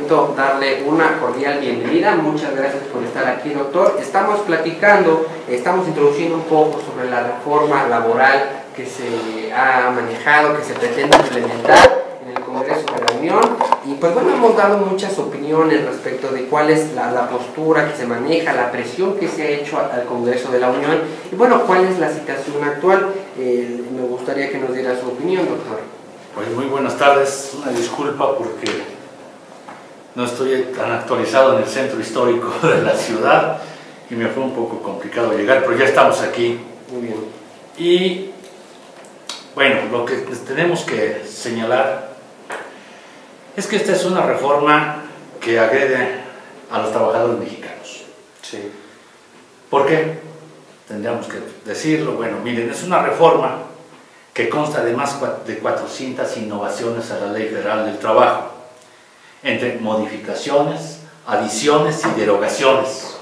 momento darle una cordial bienvenida. Muchas gracias por estar aquí, doctor. Estamos introduciendo un poco sobre la reforma laboral que se ha manejado, que se pretende implementar en el Congreso de la Unión. Y pues bueno, hemos dado muchas opiniones respecto de cuál es la postura que se maneja, la presión que se ha hecho al Congreso de la Unión y bueno, cuál es la situación actual. Me gustaría que nos diera su opinión, doctor. Pues muy buenas tardes, una disculpa porque no estoy tan actualizado en el centro histórico de la ciudad y me fue un poco complicado llegar, pero ya estamos aquí. Muy bien. Y bueno, lo que tenemos que señalar es que esta es una reforma que agrede a los trabajadores mexicanos. Sí. ¿Por qué? Tendríamos que decirlo. Bueno, miren, es una reforma que consta de más de 400 innovaciones a la Ley Federal del Trabajo, entre modificaciones, adiciones y derogaciones.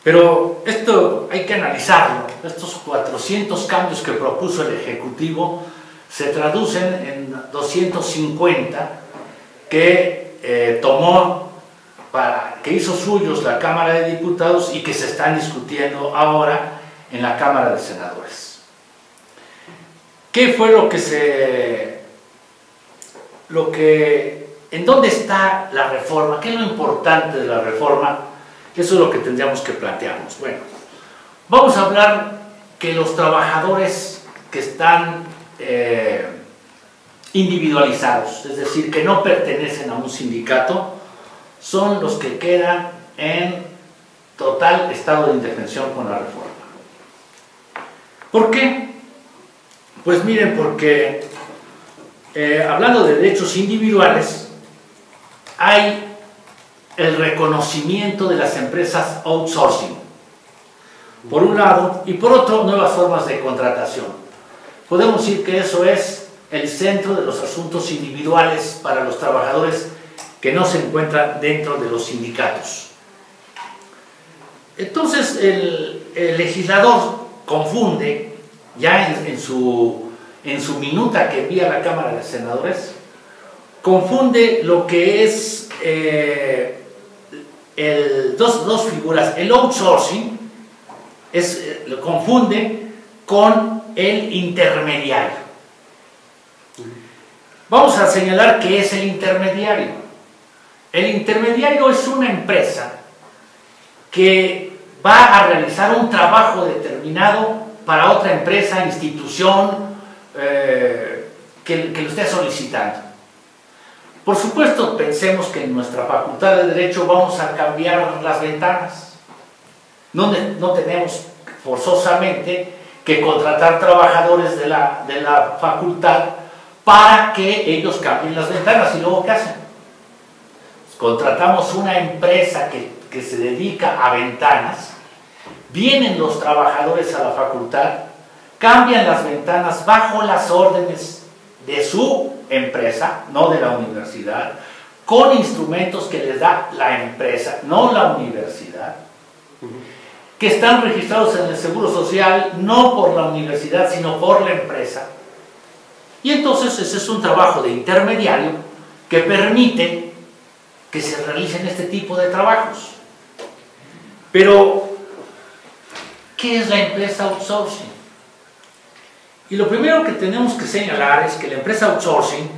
Pero esto hay que analizarlo. Estos 400 cambios que propuso el Ejecutivo se traducen en 250 que que hizo suyos la Cámara de Diputados y que se están discutiendo ahora en la Cámara de Senadores. ¿Qué fue en dónde está la reforma? ¿Qué es lo importante de la reforma? Eso es lo que tendríamos que plantearnos. Bueno, vamos a hablar que los trabajadores que están individualizados, es decir, que no pertenecen a un sindicato, son los que quedan en total estado de indefensión con la reforma. ¿Por qué? Pues miren, porque hablando de derechos individuales, hay el reconocimiento de las empresas outsourcing, por un lado, y por otro, nuevas formas de contratación. Podemos decir que eso es el centro de los asuntos individuales para los trabajadores que no se encuentran dentro de los sindicatos. Entonces, el legislador confunde, ya en su minuta que envía a la Cámara de Senadores, confunde lo que es dos figuras. El outsourcing lo confunde con el intermediario. Vamos a señalar qué es el intermediario. El intermediario es una empresa que va a realizar un trabajo determinado para otra empresa, institución que lo esté solicitando. Por supuesto, pensemos que en nuestra Facultad de Derecho vamos a cambiar las ventanas. No tenemos forzosamente que contratar trabajadores de la facultad para que ellos cambien las ventanas. ¿Y luego qué hacen? Contratamos una empresa que se dedica a ventanas, vienen los trabajadores a la facultad, cambian las ventanas bajo las órdenes de su empresa, no de la universidad, con instrumentos que les da la empresa, no la universidad, que están registrados en el Seguro Social, no por la universidad, sino por la empresa. Y entonces ese es un trabajo de intermediario que permite que se realicen este tipo de trabajos. Pero, ¿qué es la empresa outsourcing? Y lo primero que tenemos que señalar es que la empresa outsourcing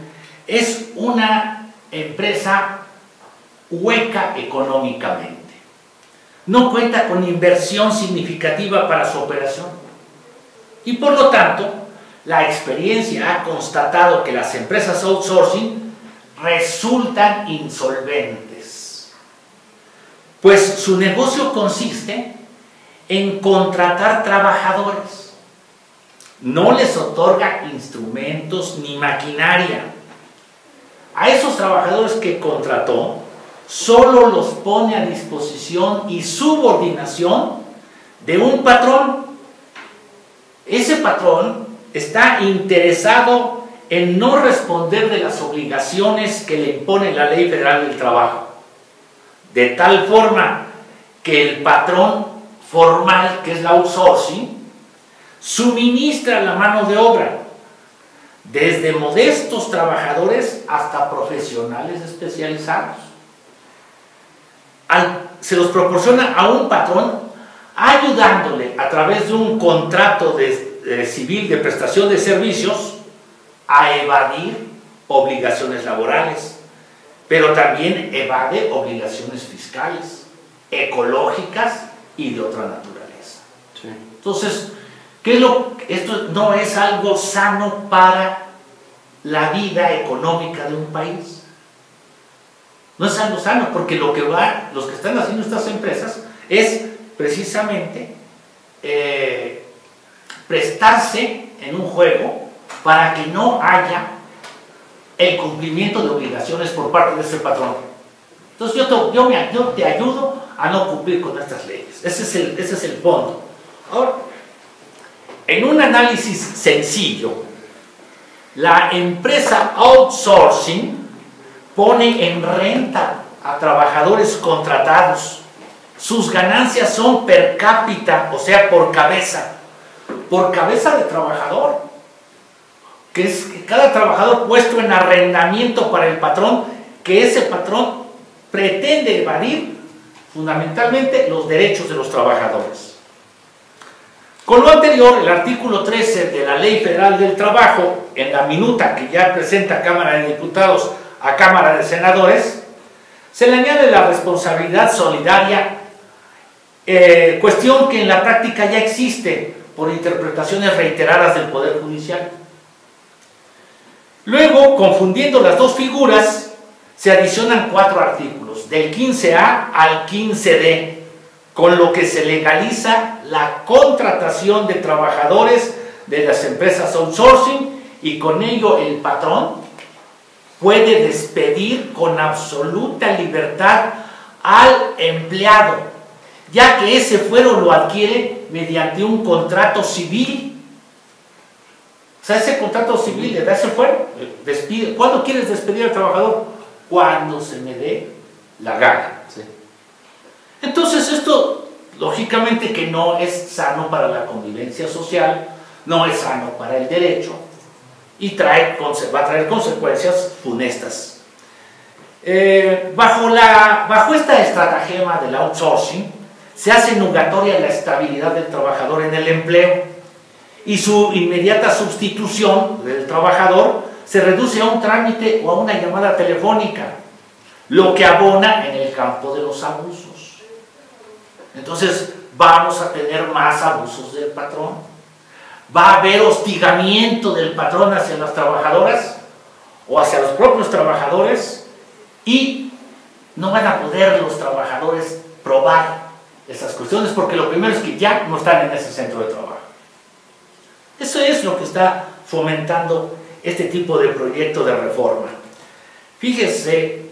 es una empresa hueca económicamente. No cuenta con inversión significativa para su operación. Y por lo tanto, la experiencia ha constatado que las empresas outsourcing resultan insolventes, pues su negocio consiste en contratar trabajadores, no les otorga instrumentos ni maquinaria. A esos trabajadores que contrató solo los pone a disposición y subordinación de un patrón. Ese patrón está interesado en no responder de las obligaciones que le impone la Ley Federal del Trabajo, de tal forma que el patrón formal, que es la outsourcing, suministra la mano de obra, desde modestos trabajadores hasta profesionales especializados. Se los proporciona a un patrón ayudándole a través de un contrato civil de prestación de servicios a evadir obligaciones laborales, pero también evade obligaciones fiscales, ecológicas y de otra naturaleza. Sí. Entonces, esto no es algo sano para la vida económica de un país. No es algo sano, porque los que están haciendo estas empresas es precisamente prestarse en un juego para que no haya el cumplimiento de obligaciones por parte de ese patrón. Entonces yo te ayudo a no cumplir con estas leyes. Ese es el fondo. Ahora, en un análisis sencillo, la empresa outsourcing pone en renta a trabajadores contratados. Sus ganancias son per cápita, o sea, por cabeza de trabajador, que es cada trabajador puesto en arrendamiento para el patrón, que ese patrón pretende evadir fundamentalmente los derechos de los trabajadores. Con lo anterior, el artículo 13 de la Ley Federal del Trabajo, en la minuta que ya presenta Cámara de Diputados a Cámara de Senadores, se le añade la responsabilidad solidaria, cuestión que en la práctica ya existe por interpretaciones reiteradas del Poder Judicial. Luego, confundiendo las dos figuras, se adicionan 4 artículos, del 15A al 15D, con lo que se legaliza la contratación de trabajadores de las empresas outsourcing, y con ello el patrón puede despedir con absoluta libertad al empleado, ya que ese fuero lo adquiere mediante un contrato civil. O sea, ese contrato civil le da ese fuero, despide. ¿Cuándo quieres despedir al trabajador? Cuando se me dé la gana. Sí. Entonces esto, lógicamente que no es sano para la convivencia social, no es sano para el derecho, y va a traer consecuencias funestas. Bajo esta estratagema del outsourcing, se hace nugatoria la estabilidad del trabajador en el empleo, y su inmediata sustitución del trabajador se reduce a un trámite o a una llamada telefónica, lo que abona en el campo de los abusos. Entonces vamos a tener más abusos del patrón, va a haber hostigamiento del patrón hacia las trabajadoras o hacia los propios trabajadores, y no van a poder los trabajadores probar esas cuestiones, porque lo primero es que ya no están en ese centro de trabajo. Eso es lo que está fomentando este tipo de proyecto de reforma. Fíjese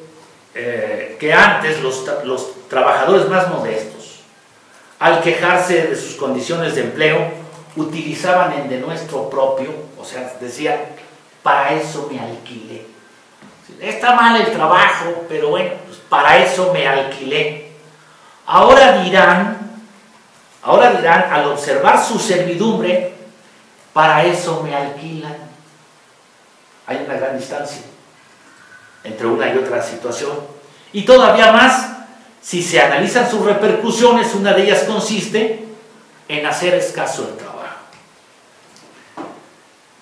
que antes los trabajadores más modestos, al quejarse de sus condiciones de empleo, utilizaban el de nuestro propio, o sea, decían, para eso me alquilé. Está mal el trabajo, pero bueno, pues para eso me alquilé. Ahora dirán, al observar su servidumbre, para eso me alquilan. Hay una gran distancia entre una y otra situación. Y todavía más, si se analizan sus repercusiones, una de ellas consiste en hacer escaso el trabajo.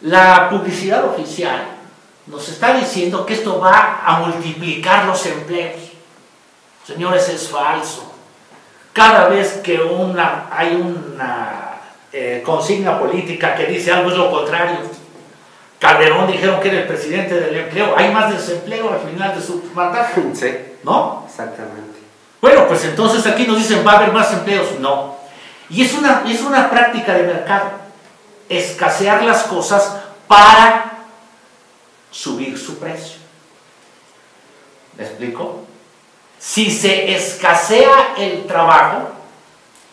La publicidad oficial nos está diciendo que esto va a multiplicar los empleos. Señores, es falso. Cada vez que hay una consigna política que dice algo, es lo contrario. Calderón dijeron que era el presidente del empleo. Hay más desempleo al final de su mandato. Sí, ¿No? exactamente. Bueno, pues entonces aquí nos dicen va a haber más empleos. No. Y es una práctica de mercado. Escasear las cosas para subir su precio. ¿Me explico? Si se escasea el trabajo,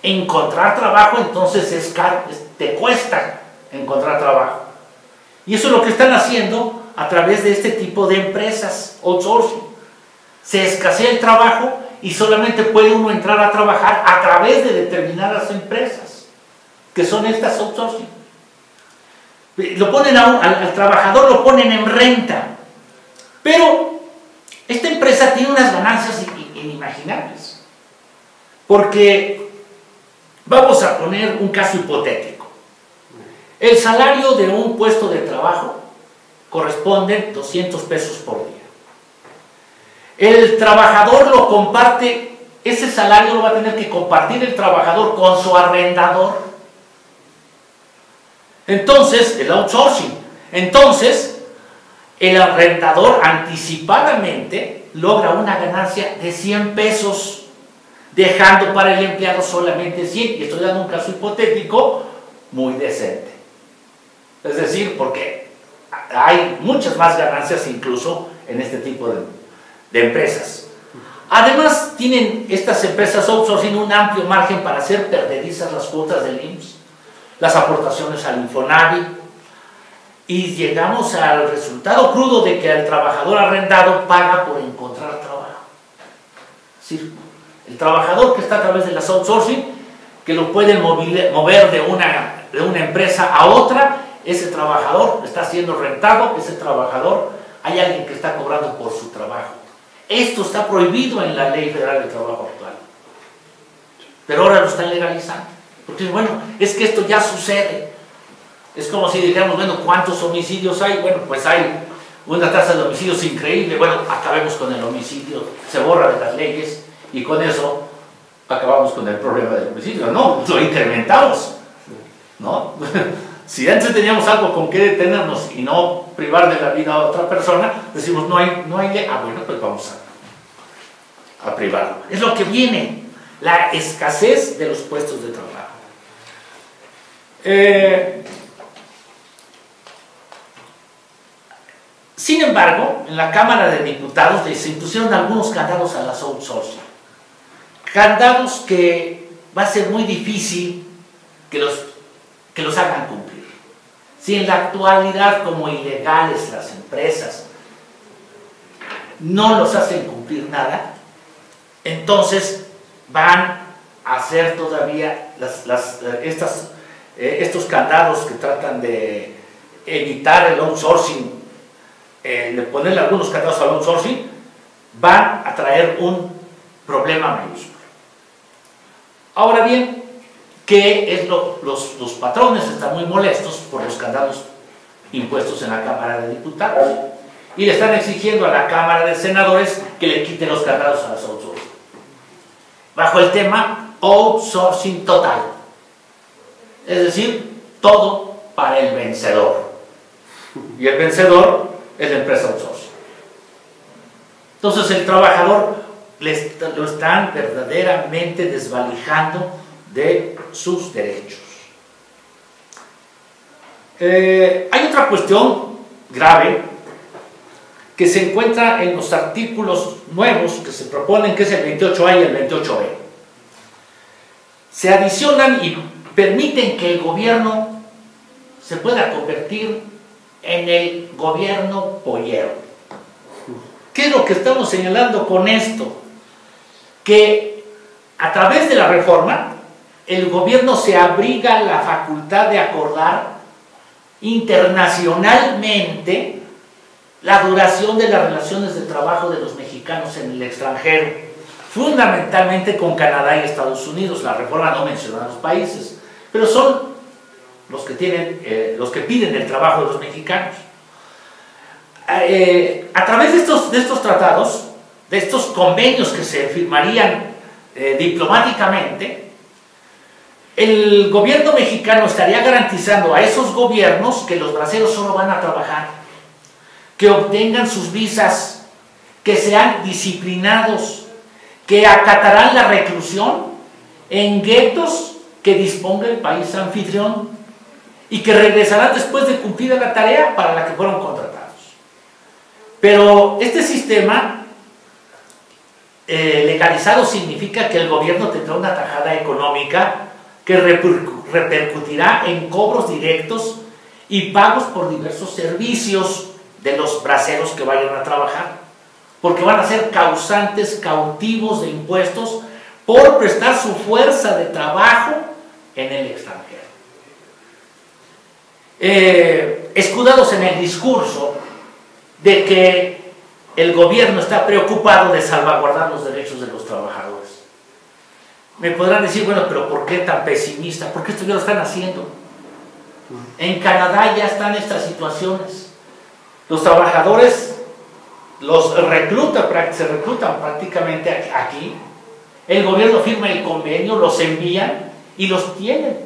encontrar trabajo entonces es caro, te cuesta encontrar trabajo. Y eso es lo que están haciendo a través de este tipo de empresas outsourcing. Se escasea el trabajo y solamente puede uno entrar a trabajar a través de determinadas empresas, que son estas outsourcing. Lo ponen al trabajador, lo ponen en renta. Pero esta empresa tiene unas ganancias inimaginables. Porque vamos a poner un caso hipotético. El salario de un puesto de trabajo corresponde a 200 pesos por día. El trabajador lo comparte, ese salario lo va a tener que compartir el trabajador con su arrendador. Entonces, el outsourcing. Entonces, el arrendador anticipadamente logra una ganancia de 100 pesos, dejando para el empleado solamente 100. Y estoy dando un caso hipotético muy decente. Es decir, porque hay muchas más ganancias incluso en este tipo de empresas. Además, tienen estas empresas outsourcing un amplio margen para hacer perdedizas las cuotas del IMSS, las aportaciones al Infonavit, y llegamos al resultado crudo de que el trabajador arrendado paga por encontrar trabajo. Es decir, el trabajador que está a través de las outsourcing, que lo pueden mover de una empresa a otra, ese trabajador está siendo rentado, ese trabajador, hay alguien que está cobrando por su trabajo. Esto está prohibido en la Ley Federal del Trabajo actual. Pero ahora lo están legalizando. Porque, bueno, es que esto ya sucede. Es como si dijéramos, bueno, ¿cuántos homicidios hay? Bueno, pues hay una tasa de homicidios increíble. Bueno, acabemos con el homicidio, se borra de las leyes y con eso acabamos con el problema del homicidio. No, lo incrementamos, ¿no? Si antes teníamos algo con que detenernos y no privar de la vida a otra persona, decimos, no hay ley. Ah, bueno, pues vamos a privarlo. Es lo que viene, la escasez de los puestos de trabajo. Sin embargo, en la Cámara de Diputados les impusieron algunos candados a las outsourcing. Candados que va a ser muy difícil que los hagan cumplir. Si en la actualidad, como ilegales las empresas no los hacen cumplir nada, entonces van a hacer todavía estos candados que tratan de evitar el outsourcing, de ponerle algunos candados al outsourcing, van a traer un problema mayúsculo. Ahora bien, que es los patrones están muy molestos por los candados impuestos en la Cámara de Diputados y le están exigiendo a la Cámara de Senadores que le quiten los candados a las outsourcing, bajo el tema outsourcing total, es decir, todo para el vencedor, y el vencedor es la empresa outsourcing. Entonces el trabajador lo están verdaderamente desvalijando de sus derechos. Hay otra cuestión grave que se encuentra en los artículos nuevos que se proponen, que es el 28A y el 28B. Se adicionan y permiten que el gobierno se pueda convertir en el gobierno pollero. ¿Qué es lo que estamos señalando con esto? Que a través de la reforma el gobierno se abriga la facultad de acordar internacionalmente la duración de las relaciones de trabajo de los mexicanos en el extranjero, fundamentalmente con Canadá y Estados Unidos. La reforma no menciona a los países, pero son los que piden el trabajo de los mexicanos. A través de estos tratados, de estos convenios que se firmarían diplomáticamente, el gobierno mexicano estaría garantizando a esos gobiernos que los braceros solo van a trabajar, que obtengan sus visas, que sean disciplinados, que acatarán la reclusión en guetos que disponga el país anfitrión y que regresarán después de cumplida la tarea para la que fueron contratados. Pero este sistema legalizado significa que el gobierno tendrá una tajada económica que repercutirá en cobros directos y pagos por diversos servicios de los braceros que vayan a trabajar, porque van a ser causantes cautivos de impuestos por prestar su fuerza de trabajo en el extranjero. escudados en el discurso de que el gobierno está preocupado de salvaguardar los derechos de los trabajadores. Me podrán decir, bueno, pero ¿por qué tan pesimista? ¿Por qué esto ya lo están haciendo? En Canadá ya están estas situaciones. Los trabajadores se reclutan prácticamente aquí. El gobierno firma el convenio, los envían y los tienen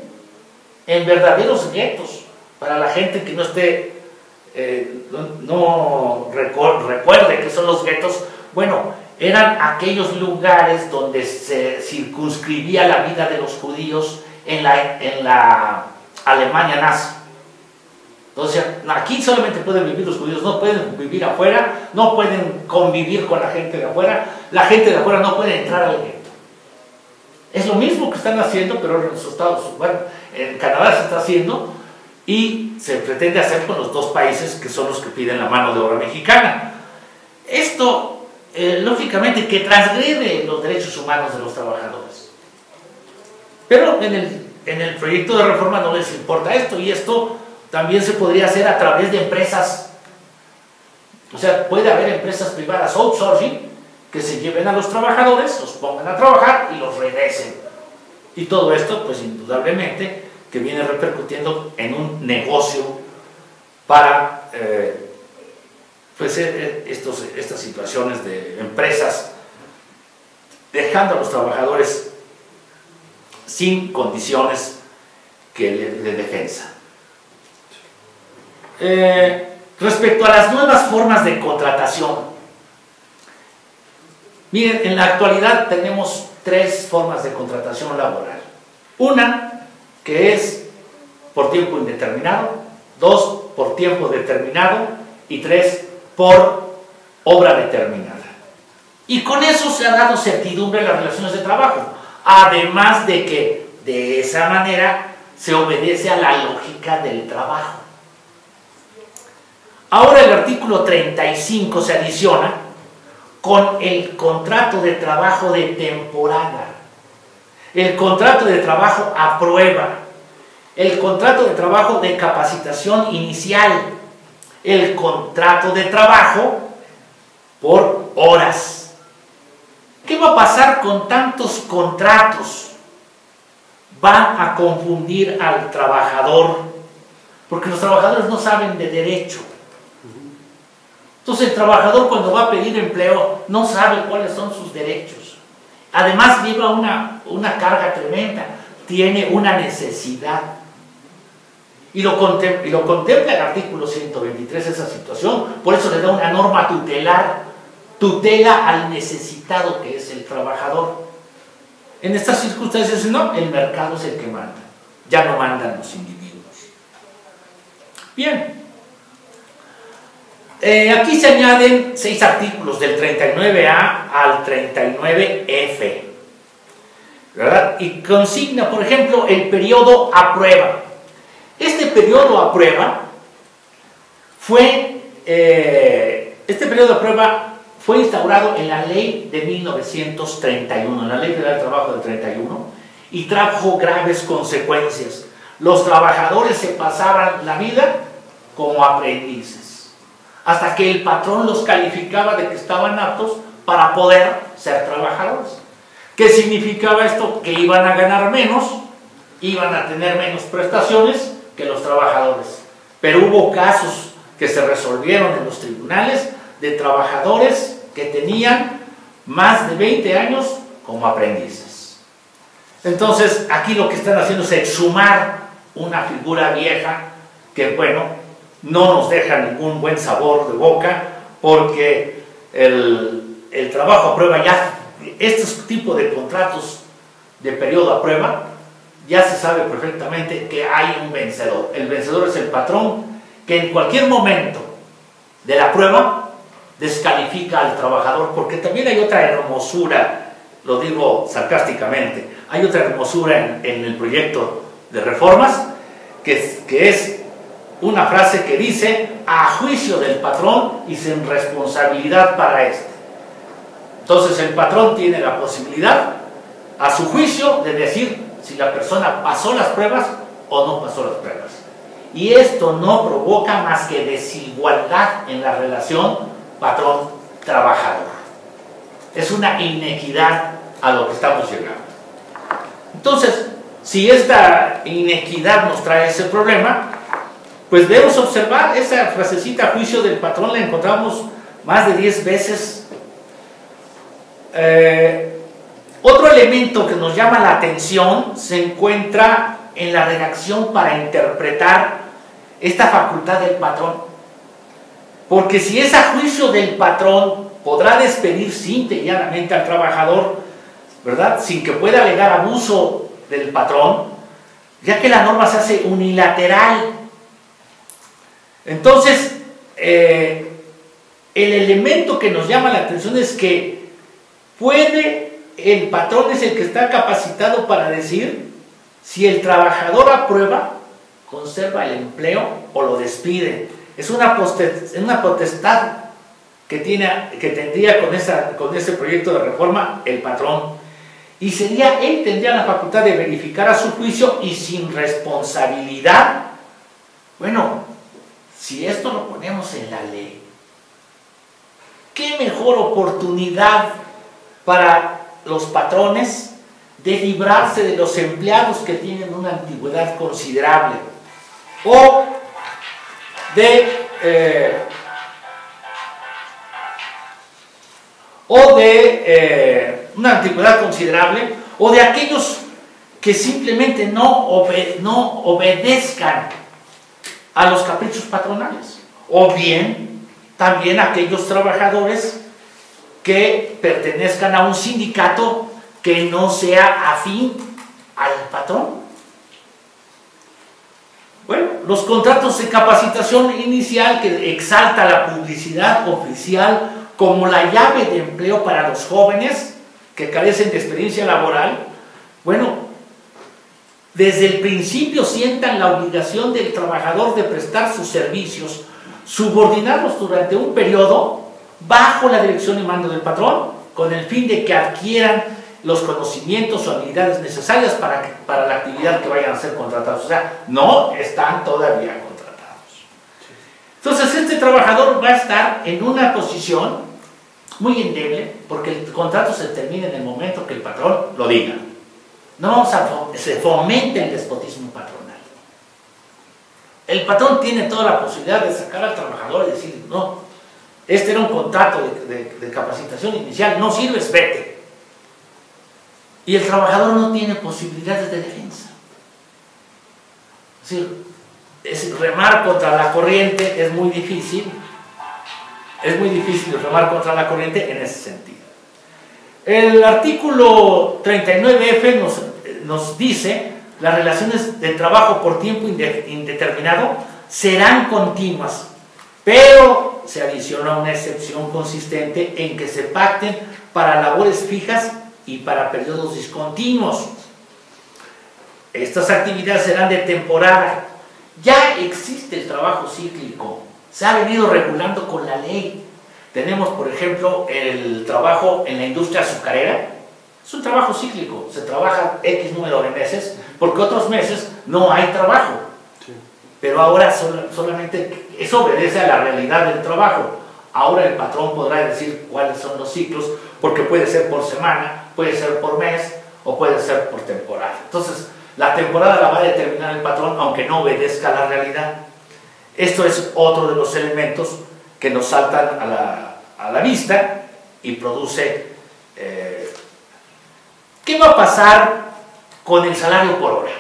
en verdaderos guetos. Para la gente que no esté, recuerde que son los guetos, bueno, eran aquellos lugares donde se circunscribía la vida de los judíos en la Alemania nazi. Entonces, aquí solamente pueden vivir los judíos, no pueden vivir afuera, no pueden convivir con la gente de afuera, la gente de afuera no puede entrar al gueto. Es lo mismo que están haciendo, pero en los Estados, bueno, en Canadá se está haciendo y se pretende hacer con los dos países que son los que piden la mano de obra mexicana. Esto, lógicamente, que transgrede los derechos humanos de los trabajadores. Pero en el proyecto de reforma no les importa esto, y esto también se podría hacer a través de empresas. O sea, puede haber empresas privadas outsourcing que se lleven a los trabajadores, los pongan a trabajar y los regresen. Y todo esto, pues indudablemente, que viene repercutiendo en un negocio para estas situaciones de empresas dejando a los trabajadores sin condiciones de defensa. Respecto a las nuevas formas de contratación, miren, en la actualidad tenemos 3 formas de contratación laboral. Una, que es por tiempo indeterminado; 2, por tiempo determinado; y 3, por obra determinada. Y con eso se ha dado certidumbre en las relaciones de trabajo, además de que de esa manera se obedece a la lógica del trabajo. Ahora el artículo 35 se adiciona con el contrato de trabajo de temporada, el contrato de trabajo a prueba, el contrato de trabajo de capacitación inicial, el contrato de trabajo por horas. ¿Qué va a pasar con tantos contratos? Van a confundir al trabajador, porque los trabajadores no saben de derecho. Entonces el trabajador, cuando va a pedir empleo, no sabe cuáles son sus derechos. Además lleva una carga tremenda, tiene una necesidad. Y lo contempla el artículo 123, esa situación. Por eso le da una norma tutelar, tutela al necesitado, que es el trabajador. En estas circunstancias, no, el mercado es el que manda, ya no mandan los individuos. Bien. Aquí se añaden 6 artículos, del 39A al 39F, ¿verdad? Y consigna, por ejemplo, el periodo a prueba. Este periodo a prueba fue instaurado en la ley de 1931, en la Ley Federal del Trabajo del 31, y trajo graves consecuencias. Los trabajadores se pasaban la vida como aprendices, hasta que el patrón los calificaba de que estaban aptos para poder ser trabajadores. ¿Qué significaba esto? Que iban a ganar menos, iban a tener menos prestaciones que los trabajadores. Pero hubo casos que se resolvieron en los tribunales de trabajadores que tenían más de 20 años como aprendices. Entonces, aquí lo que están haciendo es exhumar una figura vieja que, bueno, no nos deja ningún buen sabor de boca, porque el trabajo a prueba ya, estos tipos de contratos de periodo a prueba, ya se sabe perfectamente que hay un vencedor. El vencedor es el patrón, que en cualquier momento de la prueba descalifica al trabajador, porque también hay otra hermosura, lo digo sarcásticamente, hay otra hermosura en el proyecto de reformas, que es una frase que dice: a juicio del patrón y sin responsabilidad para este. Entonces el patrón tiene la posibilidad, a su juicio, de decir si la persona pasó las pruebas o no pasó las pruebas. y esto no provoca más que desigualdad en la relación patrón-trabajador. Es una inequidad a lo que estamos llegando. Entonces, si esta inequidad nos trae ese problema, pues debemos observar esa frasecita juicio del patrón, la encontramos más de 10 veces. Otro elemento que nos llama la atención se encuentra en la redacción para interpretar esta facultad del patrón. Porque si es a juicio del patrón, podrá despedir simple y llanamente al trabajador, ¿verdad?, sin que pueda alegar abuso del patrón, ya que la norma se hace unilateral. Entonces, el elemento que nos llama la atención es que el patrón es el que está capacitado para decir si el trabajador aprueba, conserva el empleo o lo despide. Es una potestad que tendría con ese proyecto de reforma el patrón. Y él tendría la facultad de verificar a su juicio y sin responsabilidad. Bueno, si esto lo ponemos en la ley, ¿qué mejor oportunidad para los patrones de librarse de los empleados que tienen una antigüedad considerable o de una antigüedad considerable, o de aquellos que simplemente no obedezcan a los caprichos patronales, o bien también aquellos trabajadores que pertenezcan a un sindicato que no sea afín al patrón. Bueno, los contratos de capacitación inicial que exalta la publicidad oficial como la llave de empleo para los jóvenes que carecen de experiencia laboral, bueno, desde el principio sientan la obligación del trabajador de prestar sus servicios, subordinarlos durante un periodo bajo la dirección y mando del patrón, con el fin de que adquieran los conocimientos o habilidades necesarias para la actividad que vayan a ser contratados. O sea, no están todavía contratados. Entonces, este trabajador va a estar en una posición muy endeble, porque el contrato se termina en el momento que el patrón lo diga. No se fomenta el despotismo patronal. El patrón tiene toda la posibilidad de sacar al trabajador y decir, no, este era un contrato de capacitación inicial, no sirves, vete. Y el trabajador no tiene posibilidades de defensa. Es decir, remar contra la corriente es muy difícil. Es muy difícil remar contra la corriente en ese sentido. El artículo 39F nos dice: las relaciones de trabajo por tiempo indeterminado serán continuas, pero se adiciona una excepción consistente en que se pacten para labores fijas y para periodos discontinuos. Estas actividades serán de temporada. Ya existe el trabajo cíclico, se ha venido regulando con la ley. Tenemos, por ejemplo, el trabajo en la industria azucarera. Es un trabajo cíclico, se trabaja X número de meses, porque otros meses no hay trabajo. Sí. Pero ahora solamente eso obedece a la realidad del trabajo. Ahora el patrón podrá decir cuáles son los ciclos, porque puede ser por semana, puede ser por mes o puede ser por temporada. Entonces, la temporada la va a determinar el patrón, aunque no obedezca a la realidad. Esto es otro de los elementos que nos saltan a la vista y produce... ¿Qué va a pasar con el salario por hora?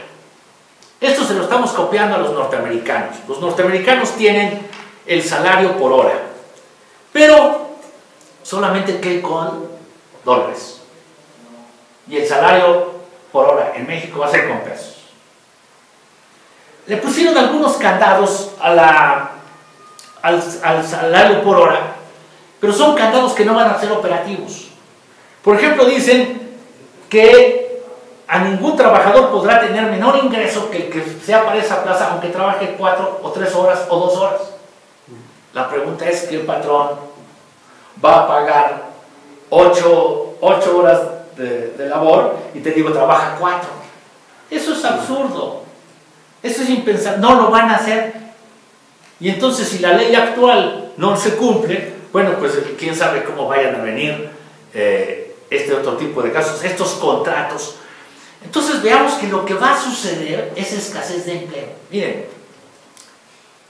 Esto se lo estamos copiando a los norteamericanos. Los norteamericanos tienen el salario por hora, pero solamente que con dólares. Y el salario por hora en México va a ser con pesos. Le pusieron algunos candados al salario por hora, pero son candados que no van a ser operativos. Por ejemplo, dicen que a ningún trabajador podrá tener menor ingreso que el que sea para esa plaza, aunque trabaje 4 o 3 horas o 2 horas. La pregunta es: ¿qué patrón va a pagar 8 horas de labor y te digo trabaja 4? Eso es absurdo. Eso es impensable, no lo van a hacer. Y entonces si la ley actual no se cumple, bueno, pues quién sabe cómo vayan a venir este otro tipo de casos, estos contratos. Entonces veamos que lo que va a suceder es escasez de empleo. Miren,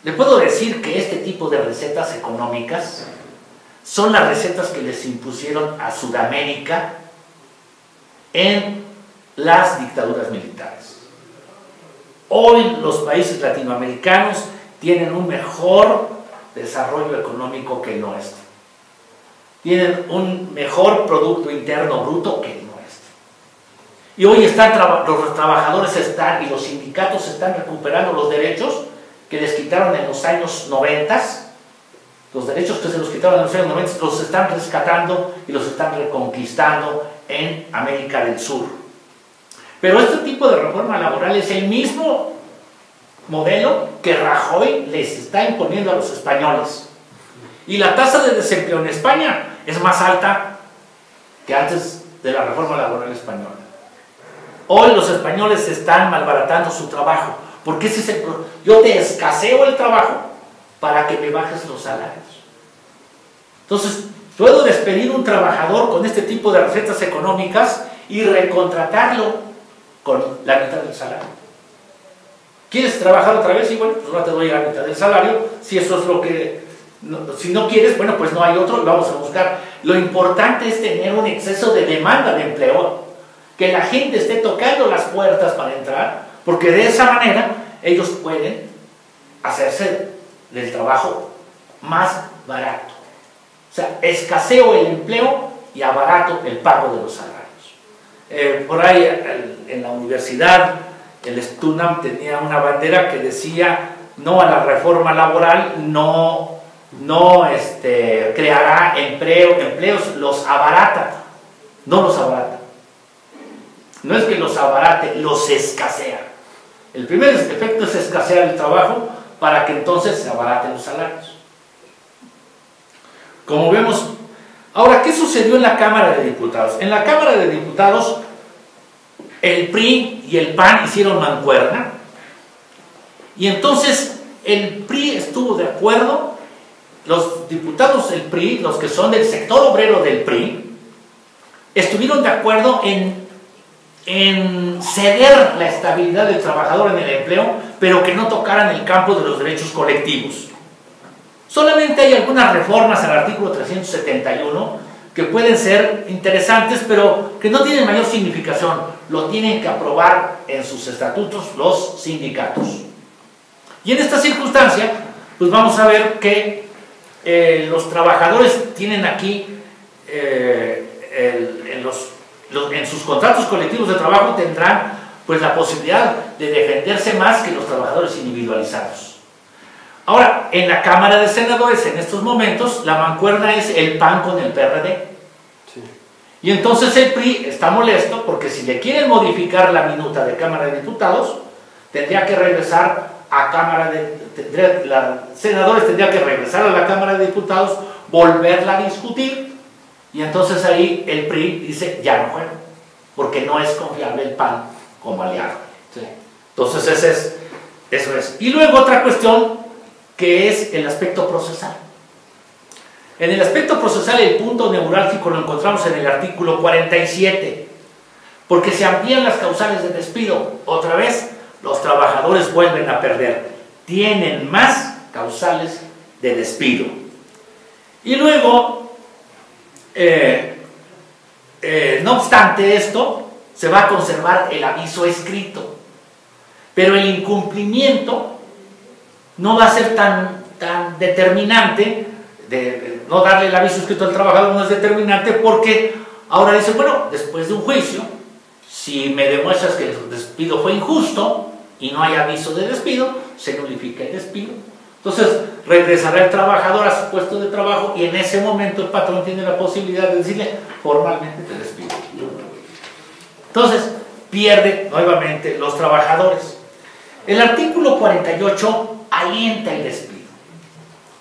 le puedo decir que este tipo de recetas económicas son las recetas que les impusieron a Sudamérica en las dictaduras militares. Hoy los países latinoamericanos tienen un mejor desarrollo económico que el nuestro. Tienen un mejor Producto Interno Bruto que el nuestro. Y hoy los trabajadores y los sindicatos están recuperando los derechos que les quitaron en los años 90. Los derechos que se los quitaron en los años 90 los están rescatando y los están reconquistando en América del Sur. Pero este tipo de reforma laboral es el mismo modelo que Rajoy les está imponiendo a los españoles. Y la tasa de desempleo en España es más alta que antes de la reforma laboral española. Hoy los españoles están malbaratando su trabajo, porque ese es el problema. Yo te escaseo el trabajo para que me bajes los salarios. Entonces, puedo despedir un trabajador con este tipo de recetas económicas y recontratarlo con la mitad del salario. ¿Quieres trabajar otra vez? Y bueno, pues no te doy la mitad del salario. Si eso es lo que... si no quieres, bueno, pues no hay otro y vamos a buscar. Lo importante es tener un exceso de demanda de empleo, que la gente esté tocando las puertas para entrar, porque de esa manera ellos pueden hacerse del trabajo más barato. O sea, escaseo el empleo y abarato el pago de los salarios. Por ahí en la universidad, el STUNAM tenía una bandera que decía no a la reforma laboral, no creará empleos, los abarata, no los abarata. No es que los abarate, los escasea. El primer efecto es escasear el trabajo para que entonces se abaraten los salarios. Como vemos, ahora, ¿qué sucedió en la Cámara de Diputados? En la Cámara de Diputados, el PRI y el PAN hicieron mancuerna, y entonces el PRI estuvo de acuerdo, los diputados del PRI, los que son del sector obrero del PRI, estuvieron de acuerdo en ceder la estabilidad del trabajador en el empleo, pero que no tocaran el campo de los derechos colectivos. Solamente hay algunas reformas al artículo 371 que pueden ser interesantes, pero que no tienen mayor significación. Lo tienen que aprobar en sus estatutos los sindicatos. Y en esta circunstancia, pues vamos a ver que los trabajadores tienen aquí, en sus contratos colectivos de trabajo tendrán pues la posibilidad de defenderse más que los trabajadores individualizados. Ahora, en la Cámara de Senadores, en estos momentos, la mancuerna es el PAN con el PRD. Sí. Y entonces el PRI está molesto porque si le quieren modificar la minuta de Cámara de Diputados, tendría que regresar a senadores tendría que regresar a la Cámara de Diputados, volverla a discutir, y entonces ahí el PRI dice, ya no juega, porque no es confiable el PAN como aliado. Sí. Entonces eso es. Y luego otra cuestión, que es el aspecto procesal. En el aspecto procesal el punto neurálgico lo encontramos en el artículo 47, porque se amplían las causales de despido. Otra vez, los trabajadores vuelven a perder, tienen más causales de despido. Y luego, no obstante esto, se va a conservar el aviso escrito, pero el incumplimiento no va a ser tan determinante. No darle el aviso escrito al trabajador no es determinante, porque ahora dice, bueno, después de un juicio, si me demuestras que el despido fue injusto y no hay aviso de despido, se nulifica el despido. Entonces regresará el trabajador a su puesto de trabajo y en ese momento el patrón tiene la posibilidad de decirle formalmente te despido. Entonces pierde nuevamente los trabajadores. El artículo 48 alienta el despido.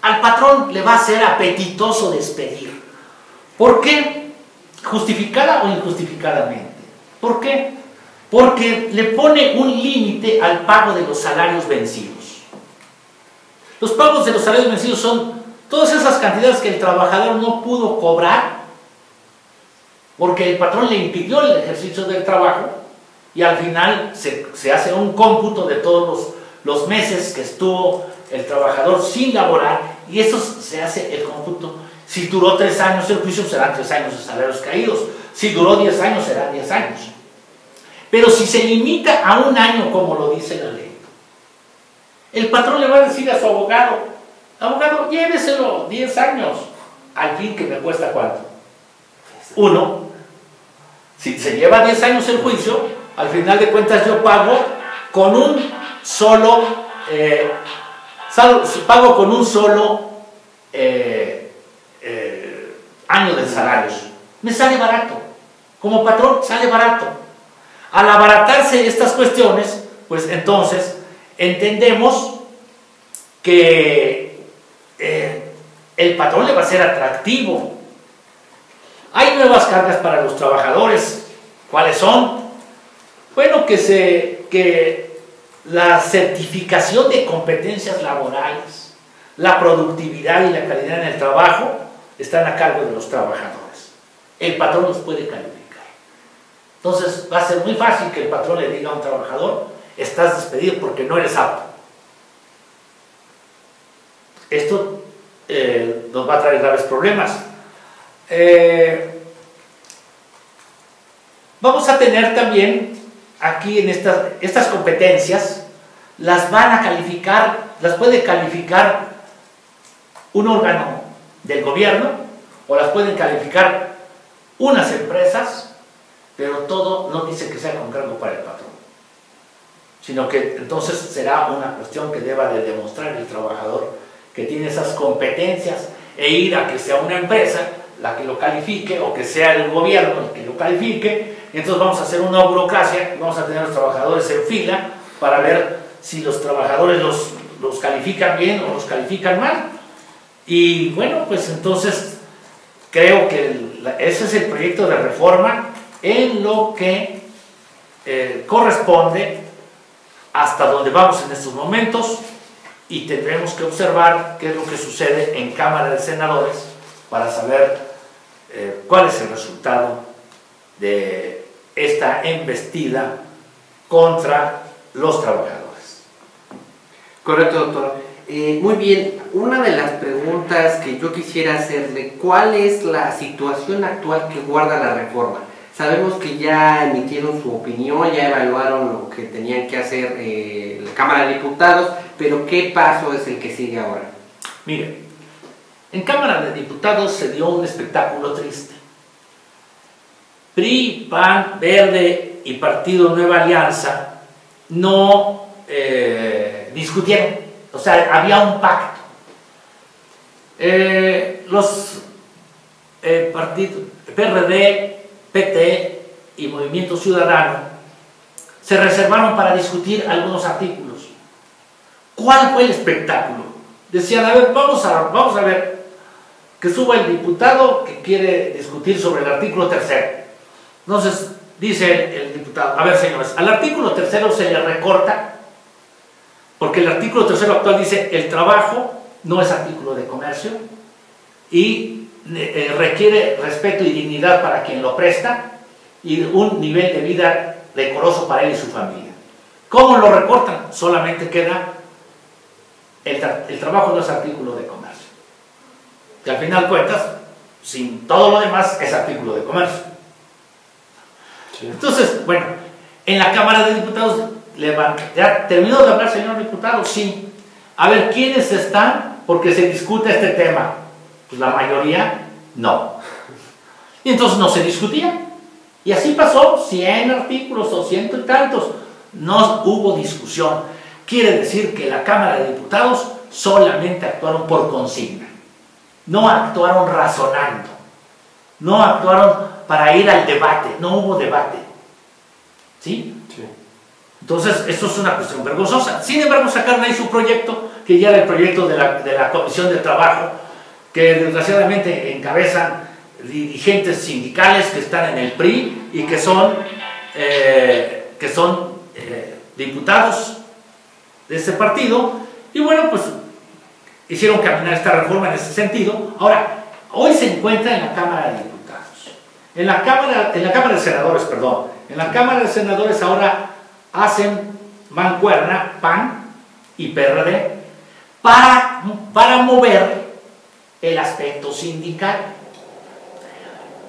Al patrón le va a ser apetitoso despedir. ¿Por qué? Justificada o injustificadamente. ¿Por qué? porque le pone un límite al pago de los salarios vencidos. Los pagos de los salarios vencidos son todas esas cantidades que el trabajador no pudo cobrar porque el patrón le impidió el ejercicio del trabajo, y al final se hace un cómputo de todos los meses que estuvo el trabajador sin laborar, y eso se hace el cómputo. Si duró 3 años el juicio, serán 3 años de salarios caídos. Si duró 10 años, serán 10 años. Pero si se limita a 1 año, como lo dice la ley, el patrón le va a decir a su abogado: abogado, lléveselo 10 años, al fin que me cuesta ¿cuánto? 1. Si se lleva 10 años el juicio, al final de cuentas yo pago con un solo año de salarios. Me sale barato. Como patrón sale barato. Al abaratarse estas cuestiones, pues entonces entendemos que el patrón le va a ser atractivo. Hay nuevas cargas para los trabajadores. ¿Cuáles son? Bueno, que la certificación de competencias laborales, la productividad y la calidad en el trabajo están a cargo de los trabajadores. El patrón los puede calificar. Entonces va a ser muy fácil que el patrón le diga a un trabajador: estás despedido porque no eres apto. Esto nos va a traer graves problemas. Vamos a tener también aquí en estas competencias, las van a calificar, las puede calificar un órgano del gobierno, o las pueden calificar unas empresas, pero todo no dice que sea con cargo para el patrón, sino que entonces será una cuestión que deba de demostrar el trabajador que tiene esas competencias, e ir a que sea una empresa la que lo califique, o que sea el gobierno el que lo califique. Y entonces vamos a hacer una burocracia, vamos a tener a los trabajadores en fila para ver si los trabajadores los califican bien o los califican mal. Y bueno, pues entonces creo que ese es el proyecto de reforma en lo que corresponde hasta donde vamos en estos momentos, y tendremos que observar qué es lo que sucede en Cámara de Senadores para saber cuál es el resultado de esta embestida contra los trabajadores. Correcto, doctor. Muy bien, una de las preguntas que yo quisiera hacerle: ¿cuál es la situación actual que guarda la reforma? Sabemos que ya emitieron su opinión, ya evaluaron lo que tenían que hacer la Cámara de Diputados, pero ¿qué paso es el que sigue ahora? Mire, en Cámara de Diputados se dio un espectáculo triste. PRI, PAN, Verde y Partido Nueva Alianza no discutieron, o sea, había un pacto. Los partidos PRD, PT y Movimiento Ciudadano se reservaron para discutir algunos artículos. ¿Cuál fue el espectáculo? Decían: a ver, vamos a ver, que suba el diputado que quiere discutir sobre el artículo 3º. Entonces dice el diputado: a ver, señores, al artículo 3º se le recorta, porque el artículo 3º actual dice: el trabajo no es artículo de comercio y requiere respeto y dignidad para quien lo presta, y un nivel de vida decoroso para él y su familia. ¿Cómo lo recortan? Solamente queda el trabajo no es artículo de comercio, que al final cuentas, sin todo lo demás, es artículo de comercio. Sí. Entonces, bueno, en la Cámara de Diputados ¿ya terminó de hablar, señor diputado? Sí. A ver, ¿quiénes están porque se discute este tema? Pues la mayoría no. Y entonces no se discutía. Y así pasó, 100 artículos o 100 y tantos. No hubo discusión. Quiere decir que la Cámara de Diputados solamente actuaron por consigna. No actuaron razonando. No actuaron para ir al debate. No hubo debate. ¿Sí? Sí. Entonces, esto es una cuestión vergonzosa. Sin embargo, sacaron ahí su proyecto, que ya era el proyecto de la Comisión de Trabajo, que desgraciadamente encabezan dirigentes sindicales que están en el PRI y que son que son diputados de ese partido, y bueno, pues hicieron caminar esta reforma en ese sentido. Ahora, hoy se encuentra en la Cámara de Diputados, en la Cámara de Senadores, perdón. En la Cámara de Senadores ahora hacen mancuerna PAN y PRD para mover el aspecto sindical.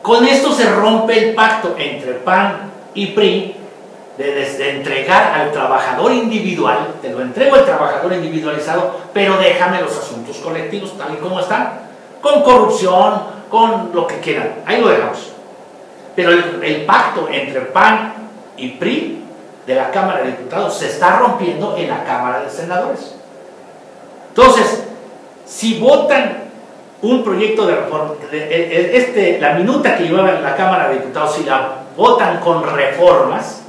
Con esto se rompe el pacto entre PAN y PRI de entregar al trabajador individual, te lo entrego al trabajador individualizado, pero déjame los asuntos colectivos tal y como están, con corrupción, con lo que quieran, ahí lo dejamos. Pero el pacto entre PAN y PRI de la Cámara de Diputados se está rompiendo en la Cámara de Senadores. Entonces, si votan un proyecto de reforma, la minuta que llevaba en la Cámara de Diputados, si la votan con reformas,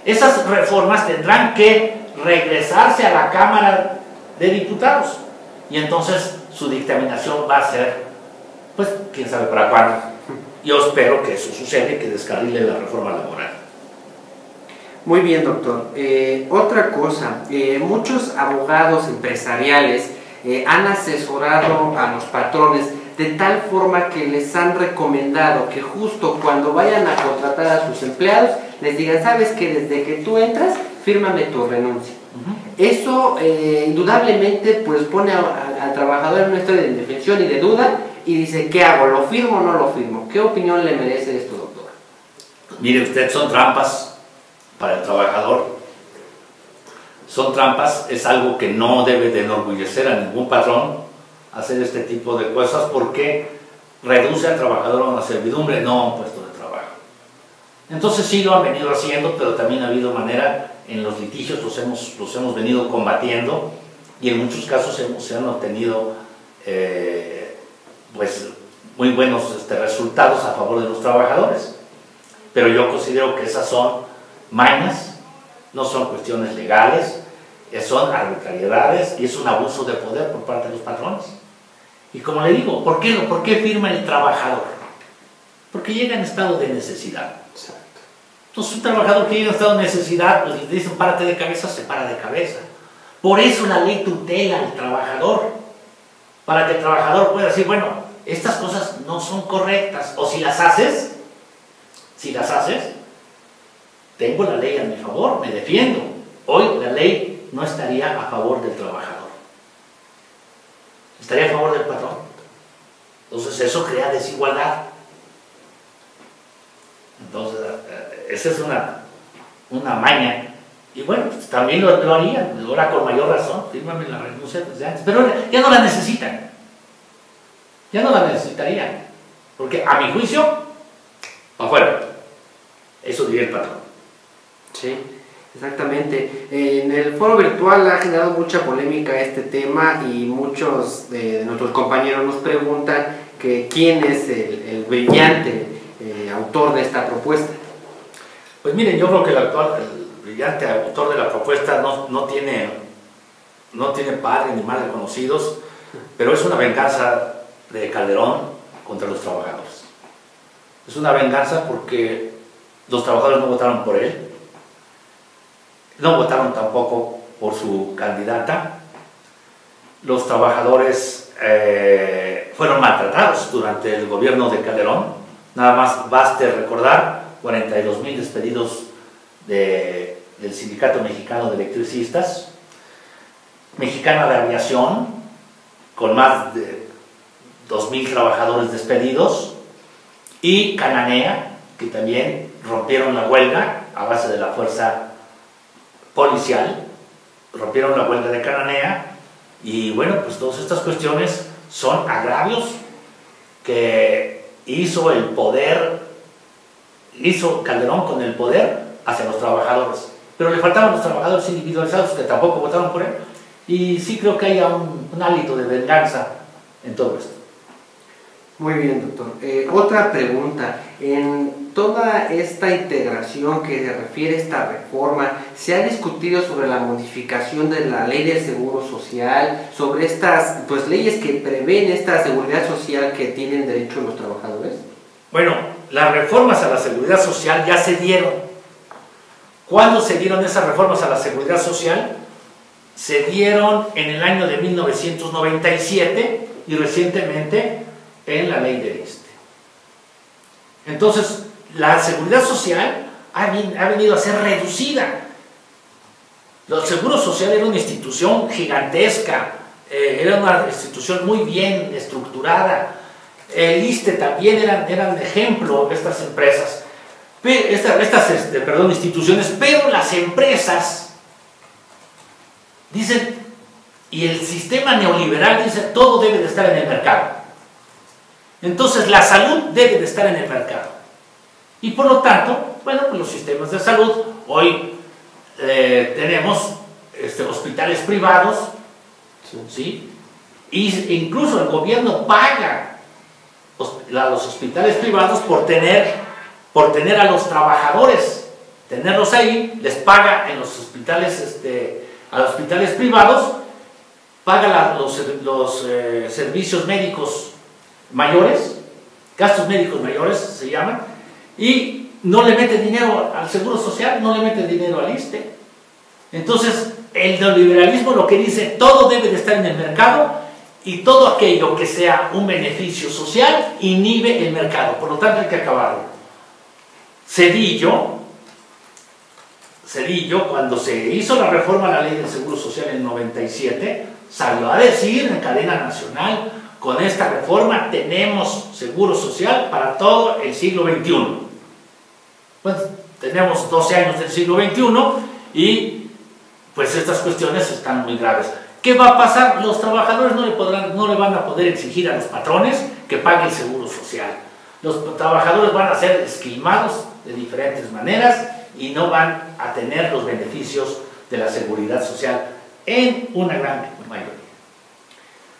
esas reformas tendrán que regresarse a la Cámara de Diputados, y entonces su dictaminación va a ser, pues, quién sabe para cuándo. Yo espero que eso suceda y que descarrile la reforma laboral. Muy bien, doctor. Otra cosa, muchos abogados empresariales han asesorado a los patrones de tal forma que les han recomendado que justo cuando vayan a contratar a sus empleados les digan, sabes que desde que tú entras, fírmame tu renuncia. Eso indudablemente pues pone al trabajador en una historia de indefensión y de duda y dice, ¿qué hago? ¿Lo firmo o no lo firmo? ¿Qué opinión le merece esto, doctor? Mire usted, son trampas para el trabajador. Son trampas, es algo que no debe de enorgullecer a ningún patrón hacer este tipo de cosas, porque reduce al trabajador a una servidumbre, no a un puesto de trabajo. Entonces sí lo han venido haciendo, pero también ha habido manera, en los litigios los hemos venido combatiendo, y en muchos casos se han obtenido pues muy buenos resultados a favor de los trabajadores. Pero yo considero que esas son mañas, no son cuestiones legales, son arbitrariedades y es un abuso de poder por parte de los patrones. Y como le digo, ¿por qué firma el trabajador? Porque llega en estado de necesidad. Exacto. Entonces un trabajador que llega en estado de necesidad, pues le dicen párate de cabeza, se para de cabeza. Por eso la ley tutela al trabajador, para que el trabajador pueda decir, bueno, estas cosas no son correctas, o si las haces, tengo la ley a mi favor, me defiendo. Hoy la ley no estaría a favor del trabajador, estaría a favor del patrón. Entonces eso crea desigualdad. Entonces esa es una maña. Y bueno, pues, también lo harían, ahora con mayor razón, fírmame la renuncia desde antes, pero ya no la necesitan, ya no la necesitarían, porque a mi juicio, afuera, eso diría el patrón. Sí, exactamente. En el foro virtual ha generado mucha polémica este tema y muchos de nuestros compañeros nos preguntan que quién es el brillante autor de esta propuesta. Pues miren, yo creo que el brillante autor de la propuesta no tiene padre ni madre conocidos, pero es una venganza de Calderón contra los trabajadores. Es una venganza porque los trabajadores no votaron por él, no votaron tampoco por su candidata. Los trabajadores fueron maltratados durante el gobierno de Calderón. Nada más baste recordar 42,000 despedidos del Sindicato Mexicano de Electricistas, Mexicana de Aviación, con más de 2,000 trabajadores despedidos, y Cananea, que también rompieron la huelga a base de la fuerza policial, rompieron la huelga de Cananea. Y bueno, pues todas estas cuestiones son agravios que hizo Calderón con el poder hacia los trabajadores, pero le faltaban los trabajadores individualizados que tampoco votaron por él, y sí creo que haya un hálito de venganza en todo esto. Muy bien, doctor. Otra pregunta. En toda esta integración que se refiere a esta reforma, ¿se ha discutido sobre la modificación de la ley del seguro social, sobre estas leyes que prevén esta seguridad social que tienen derecho los trabajadores? Bueno, las reformas a la seguridad social ya se dieron. ¿Cuándo se dieron esas reformas a la seguridad social? Se dieron en el año de 1997 y recientemente en la ley del ISSSTE. Entonces, la seguridad social ha venido a ser reducida. Los seguros sociales era una institución gigantesca, era una institución muy bien estructurada. El ISSSTE también eran ejemplo estas empresas, instituciones, pero las empresas dicen, y el sistema neoliberal dice, todo debe de estar en el mercado. Entonces la salud debe de estar en el mercado. Y por lo tanto, bueno, pues los sistemas de salud, hoy tenemos hospitales privados, ¿sí? E incluso el gobierno paga los hospitales privados por tener a los trabajadores, tenerlos ahí, les paga en los hospitales, a los hospitales privados, paga los servicios médicos mayores, gastos médicos mayores se llaman, y no le mete dinero al Seguro Social, no le mete dinero al ISSSTE. Entonces, el neoliberalismo lo que dice, todo debe de estar en el mercado, y todo aquello que sea un beneficio social inhibe el mercado, por lo tanto hay que acabarlo. Cedillo, cuando se hizo la reforma a la ley del Seguro Social en el 97, salió a decir en cadena nacional, con esta reforma tenemos Seguro Social para todo el siglo XXI. Bueno, tenemos 12 años del siglo XXI y pues estas cuestiones están muy graves. ¿Qué va a pasar? Los trabajadores no le van a poder exigir a los patrones que paguen el Seguro Social. Los trabajadores van a ser esquilmados de diferentes maneras y no van a tener los beneficios de la seguridad social en una gran mayoría.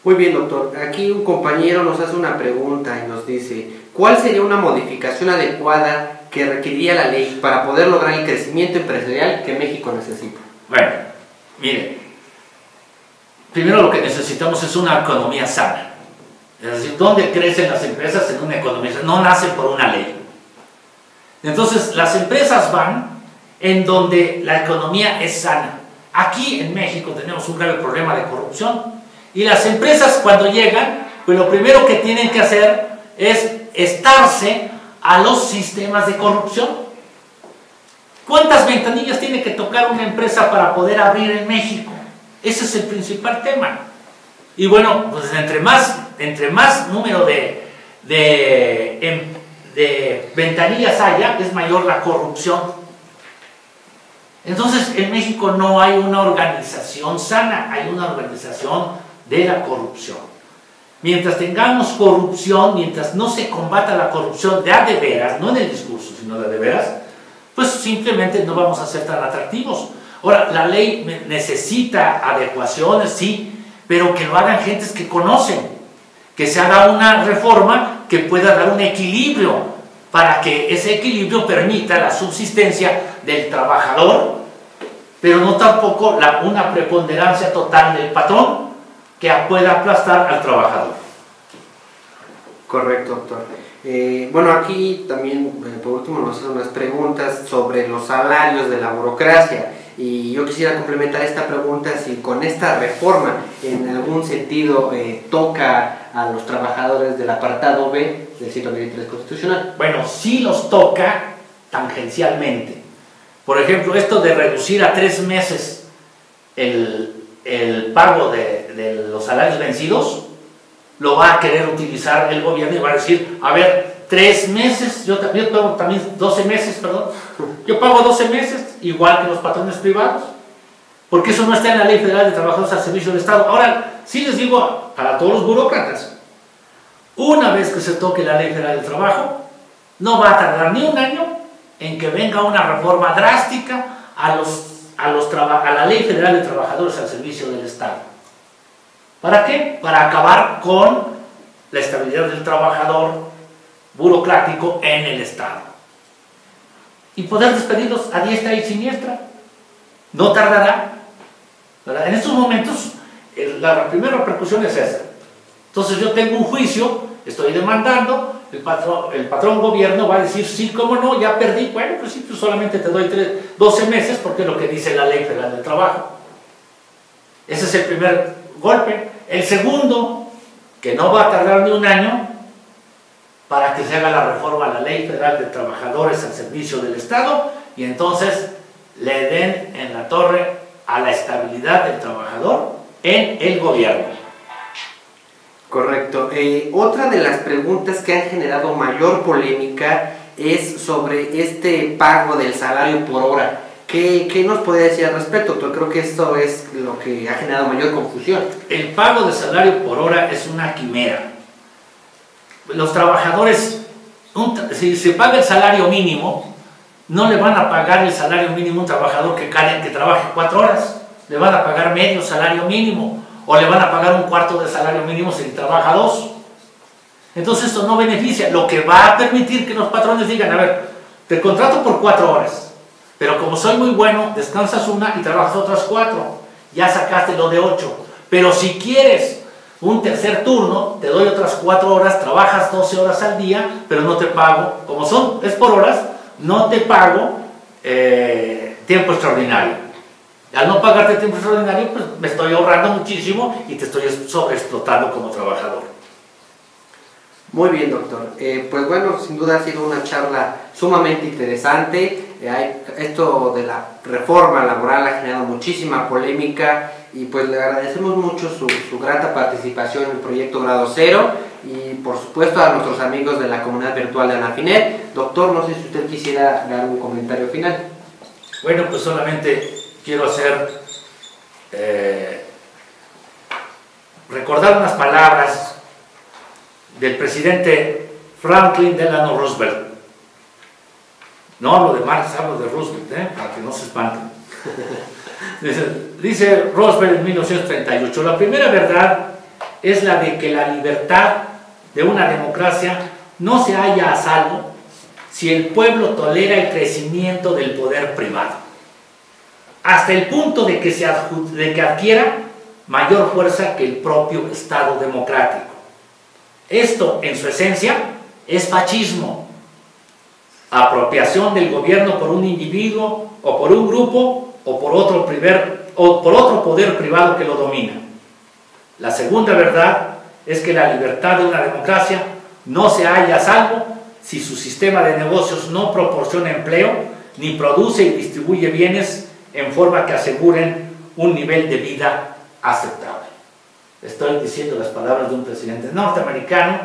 Muy bien, doctor. Aquí un compañero nos hace una pregunta y nos dice, ¿cuál sería una modificación adecuada que requeriría la ley para poder lograr el crecimiento empresarial que México necesita? Bueno, miren, primero lo que necesitamos es una economía sana. Es decir, ¿dónde crecen las empresas? En una economía sana, no nacen por una ley. Entonces, las empresas van en donde la economía es sana. Aquí en México tenemos un grave problema de corrupción. Y las empresas cuando llegan, pues lo primero que tienen que hacer es estarse a los sistemas de corrupción. ¿Cuántas ventanillas tiene que tocar una empresa para poder abrir en México? Ese es el principal tema. Y bueno, pues entre más número de ventanillas haya, es mayor la corrupción. Entonces, en México no hay una organización sana, hay una organización de la corrupción. Mientras tengamos corrupción, mientras no se combata la corrupción de a de veras, no en el discurso, sino de a de veras, pues simplemente no vamos a ser tan atractivos. Ahora, la ley necesita adecuaciones, sí, pero que lo hagan gentes que conocen, que se haga una reforma que pueda dar un equilibrio, para que ese equilibrio permita la subsistencia del trabajador, pero no tampoco una preponderancia total del patrón que pueda aplastar al trabajador. Correcto, doctor. Bueno, aquí también, por último, nos hacen unas preguntas sobre los salarios de la burocracia. Y yo quisiera complementar esta pregunta si con esta reforma en algún sentido toca a los trabajadores del apartado B del 123 constitucional. Bueno, sí los toca tangencialmente. Por ejemplo, esto de reducir a 3 meses el pago de los salarios vencidos, lo va a querer utilizar el gobierno y va a decir, a ver, 3 meses, yo pago también 12 meses, perdón, yo pago 12 meses, igual que los patrones privados, porque eso no está en la Ley Federal de Trabajadores al Servicio del Estado. Ahora, sí les digo para todos los burócratas, una vez que se toque la Ley Federal del Trabajo, no va a tardar ni un año en que venga una reforma drástica a la Ley Federal de Trabajadores al Servicio del Estado. ¿Para qué? Para acabar con la estabilidad del trabajador burocrático en el Estado. Y poder despedirlos a diestra y siniestra. No tardará, ¿verdad? En estos momentos, la primera repercusión es esa. Entonces yo tengo un juicio, estoy demandando, el patrón gobierno va a decir, sí, cómo no, ya perdí, bueno, pues sí, pues solamente te doy 12 meses porque es lo que dice la Ley Federal del Trabajo. Ese es el primer golpe. El segundo, que no va a tardar ni un año para que se haga la reforma a la Ley Federal de Trabajadores al servicio del Estado y entonces le den en la torre a la estabilidad del trabajador en el gobierno. Correcto. Otra de las preguntas que han generado mayor polémica es sobre este pago del salario por hora. ¿Qué nos puede decir al respecto, doctor? Creo que esto es lo que ha generado mayor confusión. El pago de salario por hora es una quimera. Los trabajadores, si se paga el salario mínimo, no le van a pagar el salario mínimo a un trabajador que trabaje 4 horas. Le van a pagar medio salario mínimo o le van a pagar un cuarto de salario mínimo si trabaja 2. Entonces esto no beneficia. Lo que va a permitir que los patrones digan, a ver, te contrato por 4 horas, pero como soy muy bueno, descansas una y trabajas otras 4. Ya sacaste lo de 8. Pero si quieres un tercer turno, te doy otras 4 horas, trabajas 12 horas al día, pero no te pago, como es por horas, no te pago tiempo extraordinario. Al no pagarte tiempo extraordinario, pues me estoy ahorrando muchísimo y te estoy sobreexplotando como trabajador. Muy bien, doctor. Pues bueno, sin duda ha sido una charla sumamente interesante. Esto de la reforma laboral ha generado muchísima polémica y pues le agradecemos mucho su grata participación en el proyecto Grado Cero y por supuesto a nuestros amigos de la comunidad virtual de Anafinet. Doctor, no sé si usted quisiera dar un comentario final. Bueno, pues solamente quiero recordar unas palabras del presidente Franklin Delano Roosevelt. No hablo de Marx, hablo de Roosevelt, para que no se espanten. Dice Roosevelt en 1938, la primera verdad es la de que la libertad de una democracia no se halla a salvo si el pueblo tolera el crecimiento del poder privado, hasta el punto de que adquiera mayor fuerza que el propio Estado democrático. Esto, en su esencia, es fascismo, apropiación del gobierno por un individuo o por un grupo o por otro poder privado que lo domina. La segunda verdad es que la libertad de una democracia no se halla a salvo si su sistema de negocios no proporciona empleo ni produce y distribuye bienes en forma que aseguren un nivel de vida aceptable. Estoy diciendo las palabras de un presidente norteamericano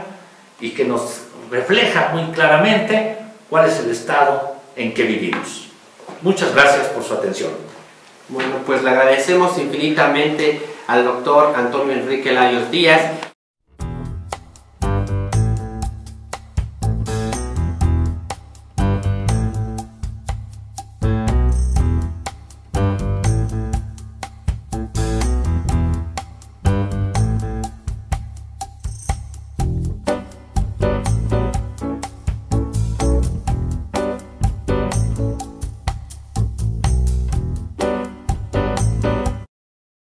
y que nos refleja muy claramente cuál es el estado en que vivimos. Muchas gracias por su atención. Bueno, pues le agradecemos infinitamente al doctor Antonio Enrique Larios Díaz,